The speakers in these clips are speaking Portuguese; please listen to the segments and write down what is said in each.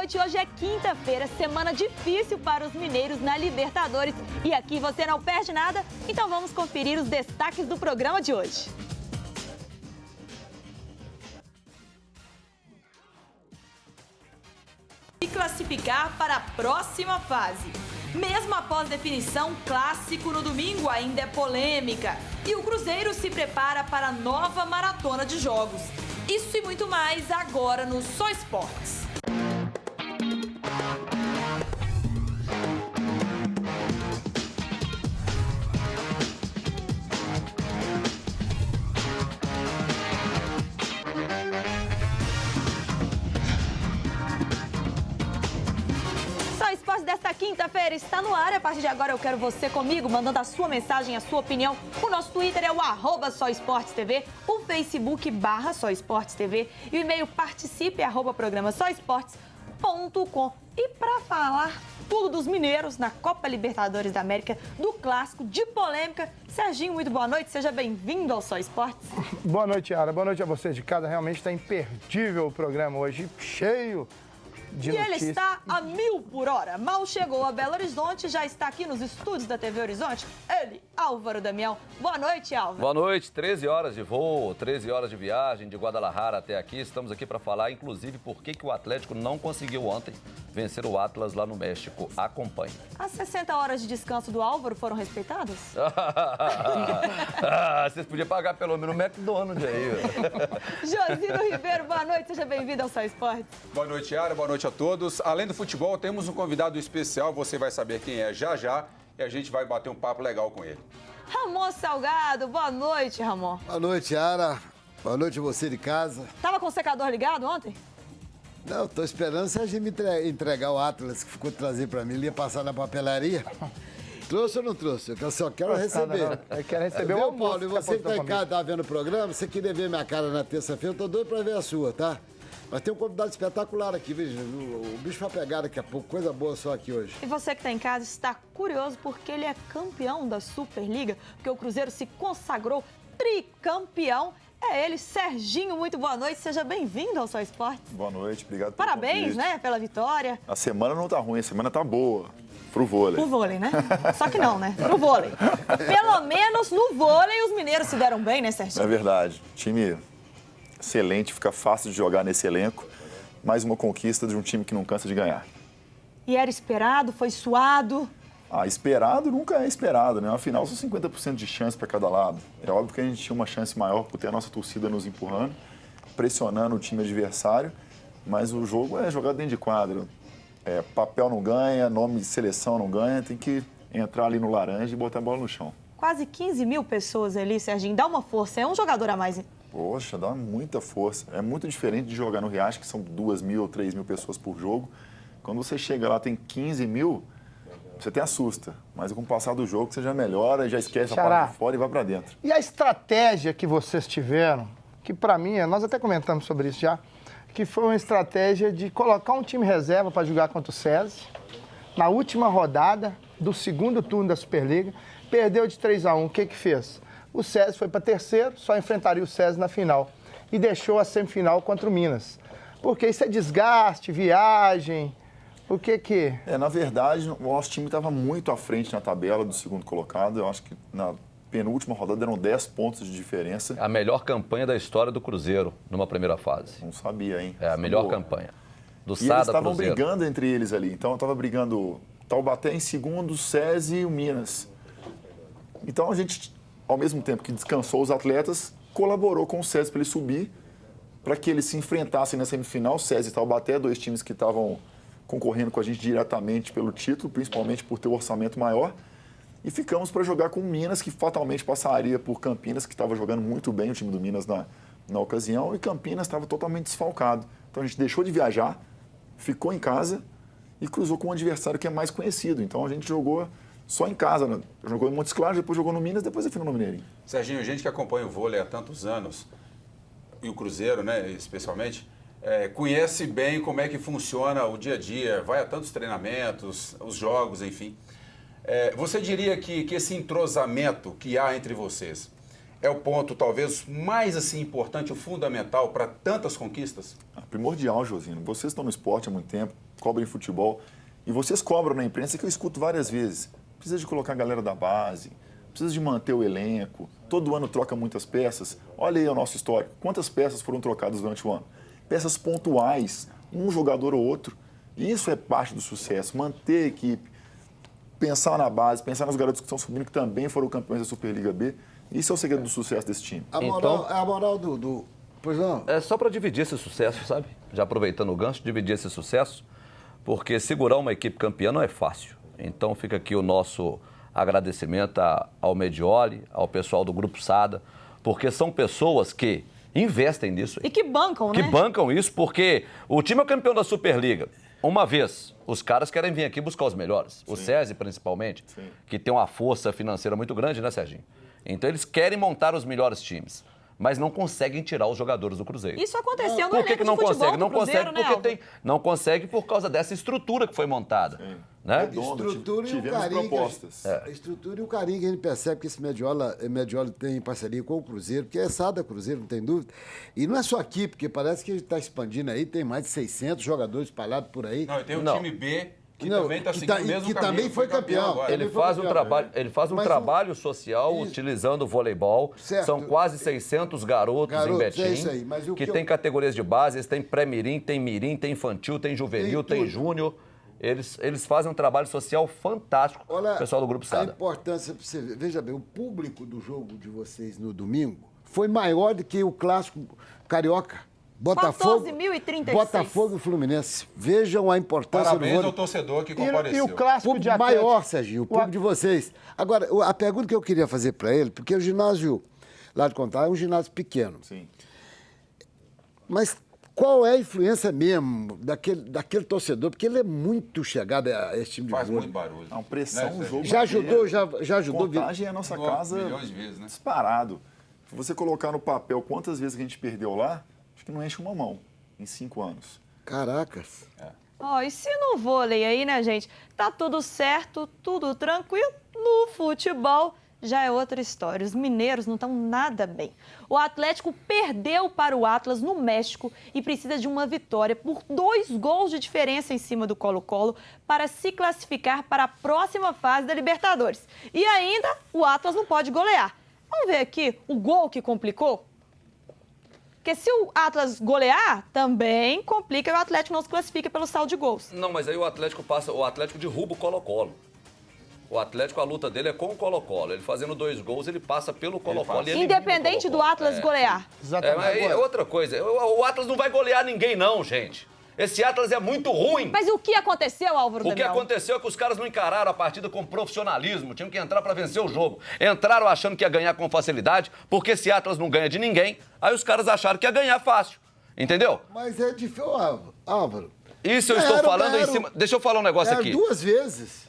noite. Hoje é quinta-feira, semana difícil para os mineiros na Libertadores. E aqui você não perde nada, então vamos conferir os destaques do programa de hoje. E classificar para a próxima fase. Mesmo após definição, clássico no domingo ainda é polêmica. E o Cruzeiro se prepara para a nova maratona de jogos. Isso e muito mais agora no Só Esportes. Desta quinta-feira está no ar. A partir de agora eu quero você comigo, mandando a sua mensagem, a sua opinião. O nosso Twitter é o @SóEsportesTV, o Facebook /SóEsportesTV e o e-mail participe@programasoesportes.com. E para falar tudo dos mineiros na Copa Libertadores da América, do clássico, de polêmica, Serginho, muito boa noite, seja bem-vindo ao Só Esportes. Boa noite, Yara, boa noite a vocês de casa. Realmente está imperdível o programa hoje, cheio de notícias. Ele está a 1000 por hora. Mal chegou a Belo Horizonte, já está aqui nos estúdios da TV Horizonte. Ele, Álvaro Damião. Boa noite, Álvaro. Boa noite. 13 horas de voo, 13 horas de viagem de Guadalajara até aqui. Estamos aqui para falar, inclusive, por que o Atlético não conseguiu ontem vencer o Atlas lá no México. Acompanhe. As 60 horas de descanso do Álvaro foram respeitadas? Vocês podiam pagar pelo menos o McDonald's aí. Josino Ribeiro, boa noite. Seja bem-vindo ao Só Esportes. Boa noite, Yara. Boa noite a todos. Além do futebol, temos um convidado especial. Você vai saber quem é já já e a gente vai bater um papo legal com ele. Ramon Salgado, boa noite, Ramon. Boa noite, Yara. Boa noite a você de casa. Tava com o secador ligado ontem? Não, tô esperando o Serginho me entregar o Atlas que ficou trazer pra mim. Ele ia passar na papelaria. Trouxe ou não trouxe? Eu só quero receber. Eu quero receber o almoço. Paulo, e você que tá em casa, tá vendo o programa, você queria ver minha cara na terça-feira, eu tô doido pra ver a sua, tá? Mas tem um convidado espetacular aqui, veja. O bicho vai pegar daqui a pouco, coisa boa só aqui hoje. E você que está em casa está curioso porque ele é campeão da Superliga, porque o Cruzeiro se consagrou tricampeão. É ele, Serginho, muito boa noite, seja bem-vindo ao Só Esportes. Boa noite, obrigado pelo Parabéns, convite. né, pela vitória. A semana não tá ruim, a semana tá boa. Pro vôlei. Pro vôlei, né? Só que não, né? Pro vôlei. Pelo menos no vôlei os mineiros se deram bem, né, Serginho? É verdade. Time excelente, fica fácil de jogar nesse elenco. Mais uma conquista de um time que não cansa de ganhar. E era esperado, foi suado. Esperado nunca é esperado, né? Afinal, são 50% de chance para cada lado. É óbvio que a gente tinha uma chance maior por ter a nossa torcida nos empurrando, pressionando o time adversário, mas o jogo é jogado dentro de quadro. Papel não ganha, nome de seleção não ganha, tem que entrar ali no laranja e botar a bola no chão. Quase 15 mil pessoas ali, Serginho. Dá uma força, é um jogador a mais. Poxa, dá muita força. É muito diferente de jogar no Riacho, que são 2.000 ou 3.000 pessoas por jogo. Quando você chega lá, tem 15 mil, você até assusta. Mas com o passar do jogo, você já melhora, já esquece a parte de fora e vai pra dentro. E a estratégia que vocês tiveram, que pra mim, nós até comentamos sobre isso já, que foi uma estratégia de colocar um time reserva para jogar contra o SESI, na última rodada do segundo turno da Superliga, perdeu de 3-1. O que fez? O SESI foi para terceiro, só enfrentaria o SESI na final. E deixou a semifinal contra o Minas. Porque isso é desgaste, viagem, o que... Na verdade, o nosso time estava muito à frente na tabela do segundo colocado. Eu acho que na penúltima rodada eram 10 pontos de diferença. A melhor campanha da história do Cruzeiro numa primeira fase. Não sabia, hein? É a melhor campanha. Do E eles estavam brigando entre eles ali. Então, eu estava brigando Taubaté em segundo, SESI e o Minas. Então, a gente, ao mesmo tempo que descansou os atletas, colaborou com o SESI para ele subir, para que eles se enfrentassem na semifinal. SESI e Taubaté, dois times que estavam concorrendo com a gente diretamente pelo título, principalmente por ter um orçamento maior. E ficamos para jogar com o Minas, que fatalmente passaria por Campinas, que estava jogando muito bem, o time do Minas na ocasião, e Campinas estava totalmente desfalcado. Então a gente deixou de viajar, ficou em casa e cruzou com um adversário que é mais conhecido. Então a gente jogou só em casa, né? Jogou em Montes Claros, depois jogou no Minas, depois afinou no Mineirinho. Serginho, gente que acompanha o vôlei há tantos anos, e o Cruzeiro, né, especialmente, conhece bem como é que funciona o dia a dia, vai a tantos treinamentos, os jogos, enfim. Você diria que esse entrosamento que há entre vocês é o ponto talvez mais assim importante, o fundamental para tantas conquistas? Primordial, Josino. Vocês estão no esporte há muito tempo, cobrem futebol, e vocês cobram na imprensa, que eu escuto várias vezes. Precisa de colocar a galera da base, precisa de manter o elenco, todo ano troca muitas peças. Olha aí o nosso histórico, quantas peças foram trocadas durante o ano? Peças pontuais, um jogador ou outro. Isso é parte do sucesso, manter a equipe, pensar na base, pensar nos garotos que estão subindo, que também foram campeões da Superliga B. Isso é o segredo do sucesso desse time. A moral do... Pois não? É só para dividir esse sucesso, sabe? Já aproveitando o gancho, dividir esse sucesso, porque segurar uma equipe campeã não é fácil. Então fica aqui o nosso agradecimento ao Medioli, ao pessoal do Grupo Sada, porque são pessoas que investem nisso. E que bancam, né? Que bancam isso, porque o time é o campeão da Superliga. Uma vez, os caras querem vir aqui buscar os melhores. O SESI, principalmente, que tem uma força financeira muito grande, né, Serginho? Então eles querem montar os melhores times, mas não conseguem tirar os jogadores do Cruzeiro. Isso aconteceu no Por que elenco não de futebol consegue? do Não Cruzeiro, consegue né, porque Álvaro? não consegue por causa dessa estrutura que foi montada. Né? Estrutura e o tivemos carinho. propostas. A estrutura e o carinho que a gente percebe que esse Medioli tem em parceria com o Cruzeiro, porque é SADA Cruzeiro, não tem dúvida. E não é só aqui, porque parece que a gente está expandindo aí, tem mais de 600 jogadores espalhados por aí. Não, e tem o Não. time B que Não, também está que seguindo tá- o mesmo que caminho. também foi campeão. agora. Ele Ele foi faz um campeão. trabalho, Mas trabalho social Isso. utilizando o voleibol. Certo. São quase 600 garotos em Garotos, Betim, é isso aí, mas o que que tem eu- categorias de base, eles têm pré-mirim, tem mirim, tem infantil, tem juvenil, Tem tem tudo. júnior. Eles fazem um trabalho social fantástico, Olha, o pessoal do Grupo a Sada. importância, pra você ver, veja bem, o público do jogo de vocês no domingo foi maior do que o clássico carioca. Botafogo, 14.036. Botafogo e Fluminense. Vejam a importância Parabéns do ao vôlei. torcedor que E compareceu. o clássico Público de Atlético... maior, Serginho, o público de vocês. Agora, a pergunta que eu queria fazer para ele, porque o ginásio lá de Contagem é um ginásio pequeno, Sim. mas qual é a influência mesmo daquele torcedor? Porque ele é muito chegado a esse time de Faz vôlei. muito barulho. Não, pressão, Né, o jogo. Já ajudou, já ajudou. Contagem é a nossa casa milhões de vezes, né? disparado. Se você colocar no papel quantas vezes que a gente perdeu lá, acho que não enche uma mão em 5 anos. Caracas. Ó, e se no vôlei aí, né, gente, tá tudo certo, tudo tranquilo, no futebol já é outra história. Os mineiros não estão nada bem. O Atlético perdeu para o Atlas no México e precisa de uma vitória por 2 gols de diferença em cima do Colo-Colo para se classificar para a próxima fase da Libertadores. E ainda, o Atlas não pode golear. Vamos ver aqui o gol que complicou? Porque se o Atlas golear, também complica e o Atlético não se classifica pelo saldo de gols. Não, mas aí o Atlético derruba o Colo-Colo. O Atlético, a luta dele é com o Colo-Colo. Ele fazendo 2 gols, ele passa pelo Colo-Colo. e elimina o Independente do Colo-Colo. Atlas golear. Exatamente. Mas aí é outra coisa. O Atlas não vai golear ninguém, não, gente. Esse Atlas é muito ruim. Mas o que aconteceu, Álvaro O que Daniel? aconteceu é que os caras não encararam a partida com profissionalismo. Tinham que entrar pra vencer o jogo. Entraram achando que ia ganhar com facilidade, porque esse Atlas não ganha de ninguém. Aí os caras acharam que ia ganhar fácil. Entendeu? Mas é difícil, Álvaro. Isso eu estou falando em cima... Deixa eu falar um negócio aqui. 2 vezes.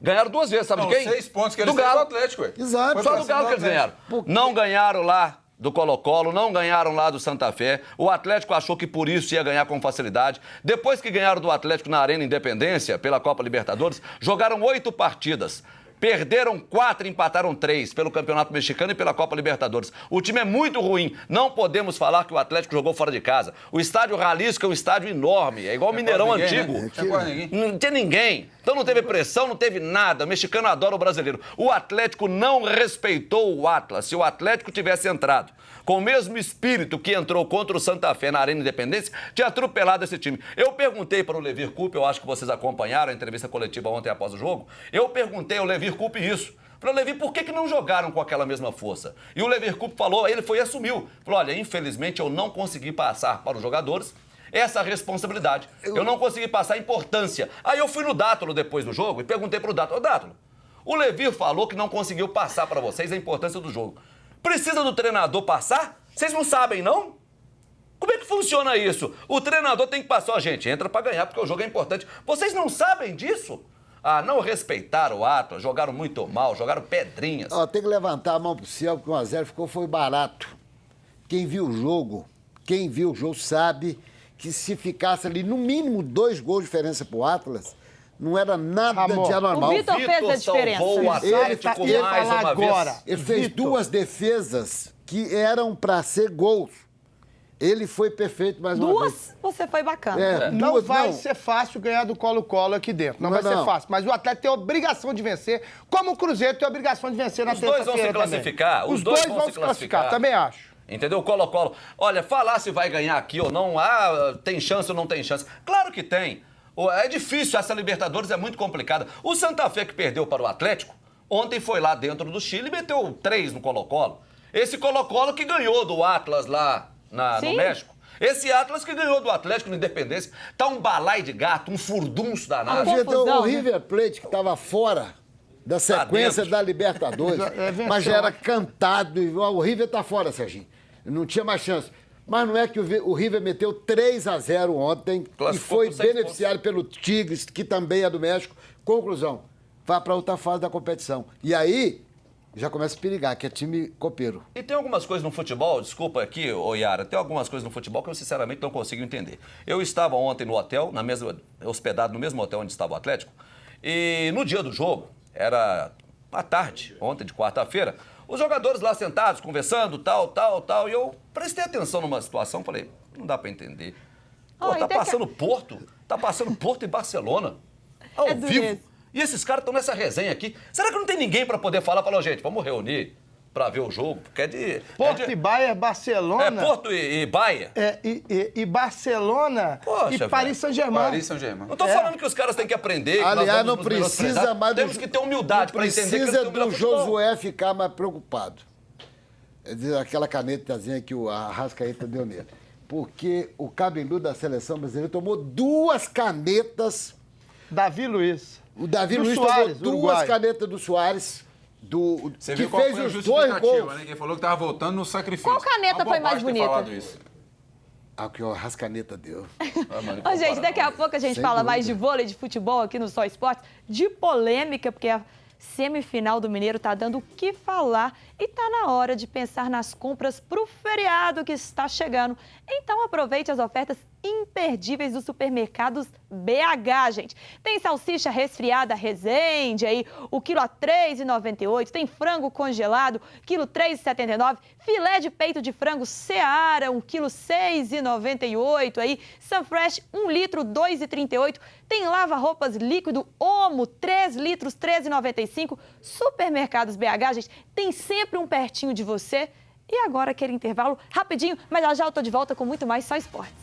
Ganharam 2 vezes, sabe Não, de quem? 6 pontos que eles do têm do Galo. Atlético, ué. Exato. Foi Só pra do cima Galo que eles ganharam. Por quê? Não ganharam lá do Colo-Colo, não ganharam lá do Santa Fé. O Atlético achou que por isso ia ganhar com facilidade. Depois que ganharam do Atlético na Arena Independência, pela Copa Libertadores, jogaram 8 partidas. Perderam 4, empataram 3 pelo Campeonato Mexicano e pela Copa Libertadores. O time é muito ruim. Não podemos falar que o Atlético jogou fora de casa. O estádio Jalisco é um estádio enorme. É igual o Mineirão quase ninguém, antigo. né? É quase ninguém. Não tinha ninguém. Então não teve pressão, não teve nada. O mexicano adora o brasileiro. O Atlético não respeitou o Atlas. Se o Atlético tivesse entrado com o mesmo espírito que entrou contra o Santa Fé na Arena Independência, tinha atropelado esse time. Eu perguntei para o Levir Coupe, eu acho que vocês acompanharam a entrevista coletiva ontem após o jogo, eu perguntei ao Levir Coupe isso. Falei, Levir, por que não jogaram com aquela mesma força? E o Levir Coupe falou, ele foi e assumiu. Falou, olha, infelizmente eu não consegui passar para os jogadores essa responsabilidade. Eu não consegui passar a importância. Aí eu fui no Dátulo depois do jogo e perguntei para o Dátulo, ô Dátulo, o Levir falou que não conseguiu passar para vocês a importância do jogo. Precisa do treinador passar? Vocês não sabem, não? Como é que funciona isso? O treinador tem que passar, ó, gente, entra pra ganhar, porque o jogo é importante. Vocês não sabem disso? Ah, não respeitaram o Atlas, jogaram muito mal, jogaram pedrinhas. Ó, tem que levantar a mão pro céu, porque 1-0 foi barato. Quem viu o jogo sabe que se ficasse ali no mínimo 2 gols de diferença pro Atlas, Não era nada Ramon, de anormal. o Vitor fez a diferença. Salvou o Atlético Ele mais fala uma agora. vez. Ele fez Vitor. 2 defesas que eram para ser gols. Ele foi perfeito mais uma vez. 2, você foi bacana. Não duas, vai ser fácil ganhar do Colo-Colo aqui dentro. Não vai ser fácil. Mas o Atlético tem a obrigação de vencer, como o Cruzeiro tem a obrigação de vencer na Os dois terça-feira vão se também. classificar. Os dois vão se classificar, também acho. Entendeu? Colo-Colo. Olha, falar se vai ganhar aqui ou não, tem chance ou não tem chance. Claro que tem. É difícil, essa Libertadores é muito complicada. O Santa Fé que perdeu para o Atlético, ontem foi lá dentro do Chile e meteu 3 no Colo-Colo. Esse Colo-Colo que ganhou do Atlas lá no México. Esse Atlas que ganhou do Atlético no Independência. Tá um balai de gato, um furdunço danado. confusão, O River Plate, que estava fora da sequência dentro. da Libertadores, venceu, mas já era né? cantado. O River tá fora, Serginho. Não tinha mais chance. Mas não é que o River meteu 3-0 ontem e Classificou foi com 6 beneficiado pelo Tigres, que também é do México. Conclusão, vai para outra fase da competição. E aí, já começa a perigar, que é time copeiro. E tem algumas coisas no futebol, desculpa aqui, ô Yara, tem algumas coisas no futebol que eu sinceramente não consigo entender. Eu estava ontem no hotel, hospedado no mesmo hotel onde estava o Atlético, e no dia do jogo, era à tarde, ontem de quarta-feira, os jogadores lá sentados, conversando, tal, e eu prestei atenção numa situação, falei, não dá pra entender. Pô, tá passando Porto e Barcelona, ao vivo. dureza. E esses caras estão nessa resenha aqui. Será que não tem ninguém pra poder falar? Falou, gente, vamos reunir pra ver o jogo, porque é de... Porto e Bayern, Barcelona. É Porto e Bahia. E Barcelona Poxa, e velho. Paris Saint-Germain. Paris Saint-Germain. Não tô falando que os caras têm que aprender. Que Aliás, nós não vamos nos precisa menosprezar. mais do... Temos que ter humildade não pra entender que eles precisa têm que do Josué ficar mais preocupado. É dizer, aquela canetazinha que o Arrascaeta deu nele. Porque o cabeludo da seleção brasileira tomou 2 canetas. Davi Luiz. O Davi Do Luiz Suárez, tomou 2 uruguaio. canetas do Soares. Você Que viu qual fez foi a os 2 justificativa, gols. né? Ele falou que tava voltando no sacrifício. Qual caneta Uma foi mais bobagem ter bonita? falado isso. Ah, que o Arrascaneta deu. Ô, gente, daqui a pouco a gente Sem fala dúvida. mais de vôlei, de futebol aqui no Só Esportes, de polêmica, porque a semifinal do Mineiro tá dando o que falar e tá na hora de pensar nas compras pro feriado que está chegando. Então aproveite as ofertas imperdíveis dos supermercados BH, gente. Tem salsicha resfriada Resende aí, o quilo a R$ 3,98, tem frango congelado, quilo R$ 3,79, filé de peito de frango Seara, 1 quilo R$ 6,98 aí, Sunfresh 1 litro R$ 2,38, tem lava-roupas líquido Omo 3 litros R$ 13,95, supermercados BH, gente, tem sempre um pertinho de você. E agora aquele intervalo rapidinho, mas já eu tô de volta com muito mais Só Esportes.